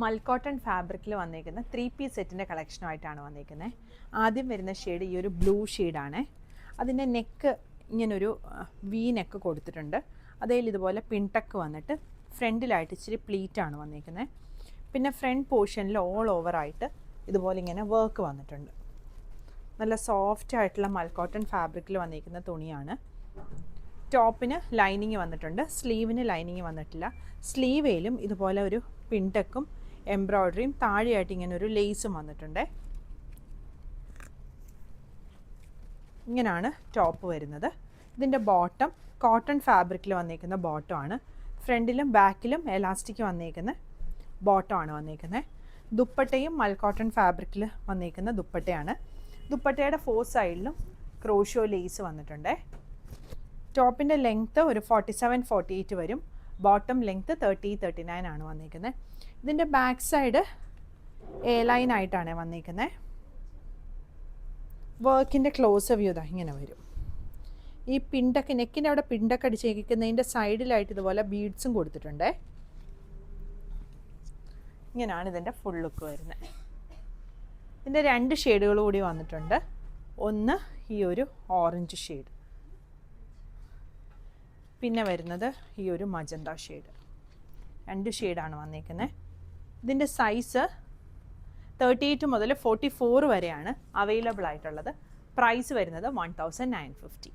മൽക്കോട്ടൺ ഫാബ്രിക്കിൽ വന്നിരിക്കുന്ന 3-piece സെറ്റിൻ്റെ കളക്ഷനുമായിട്ടാണ് വന്നിരിക്കുന്നത്. ആദ്യം വരുന്ന ഷെയ്ഡ് ഈ ഒരു ബ്ലൂ ഷെയ്ഡാണ്. അതിൻ്റെ നെക്ക് ഇങ്ങനൊരു വി നെക്ക് കൊടുത്തിട്ടുണ്ട്. അതേൽ ഇതുപോലെ പിൻടക്ക് വന്നിട്ട് ഫ്രണ്ടിലായിട്ട് ഇച്ചിരി പ്ലീറ്റാണ് വന്നിരിക്കുന്നത്. പിന്നെ ഫ്രണ്ട് പോർഷനിൽ ഓൾ ഓവറായിട്ട് ഇതുപോലെ ഇങ്ങനെ വർക്ക് വന്നിട്ടുണ്ട്. നല്ല സോഫ്റ്റ് ആയിട്ടുള്ള മൽക്കോട്ടൺ ഫാബ്രിക്കിൽ വന്നിരിക്കുന്ന തുണിയാണ്. ടോപ്പിന് ലൈനിങ് വന്നിട്ടുണ്ട്, സ്ലീവിന് ലൈനിങ് വന്നിട്ടില്ല. സ്ലീവേലും ഇതുപോലെ ഒരു പിൻടക്കും എംബ്രോയ്ഡറിയും താഴെയായിട്ട് ഇങ്ങനെ ഒരു ലേസും വന്നിട്ടുണ്ട്. ഇങ്ങനെയാണ് ടോപ്പ് വരുന്നത്. ഇതിൻ്റെ ബോട്ടം കോട്ടൺ ഫാബ്രിക്കിൽ വന്നിരിക്കുന്ന ബോട്ടമാണ്. ഫ്രണ്ടിലും ബാക്കിലും എലാസ്റ്റിക് വന്നിരിക്കുന്ന ബോട്ടമാണ് വന്നിരിക്കുന്നത്. ദുപ്പട്ടയും മൽക്കോട്ടൺ ഫാബ്രിക്കിൽ വന്നിരിക്കുന്ന ദുപ്പട്ടയാണ്. ദുപ്പട്ടയുടെ 4 സൈഡിലും ക്രോഷോ ലേസ് വന്നിട്ടുണ്ട്. ടോപ്പിൻ്റെ ലെങ്ത്ത് ഒരു 47-48 വരും. ബോട്ടം ലെങ്ത്ത് 30-39 ആണ് വന്നിരിക്കുന്നത്. ഇതിൻ്റെ ബാക്ക് സൈഡ് എ ലൈൻ ആയിട്ടാണ് വന്നിരിക്കുന്നത്. വർക്കിൻ്റെ ക്ലോസ് വ്യൂ ഇതാ ഇങ്ങനെ വരും. ഈ പിണ്ടൊക്കെ നെക്കിൻ്റെ അവിടെ പിണ്ടൊക്കെ അടിച്ചേക്കുന്നതിൻ്റെ സൈഡിലായിട്ട് ഇതുപോലെ ബീഡ്സും കൊടുത്തിട്ടുണ്ട്. ഇങ്ങനെയാണ് ഇതിൻ്റെ ഫുൾ ലുക്ക് വരുന്നത്. ഇതിൻ്റെ 2 ഷെയ്ഡുകൾ കൂടി വന്നിട്ടുണ്ട്. ഒന്ന് ഈ ഒരു ഓറഞ്ച് ഷെയ്ഡ്, പിന്നെ വരുന്നത് ഈ ഒരു മജന്ത ഷെയ്ഡ്. 2 ഷെയ്ഡാണ് വന്നിരിക്കുന്നത്. ഇതിൻ്റെ സൈസ് 38 മുതൽ 44 വരെയാണ് അവൈലബിൾ ആയിട്ടുള്ളത്. പ്രൈസ് വരുന്നത് 1950.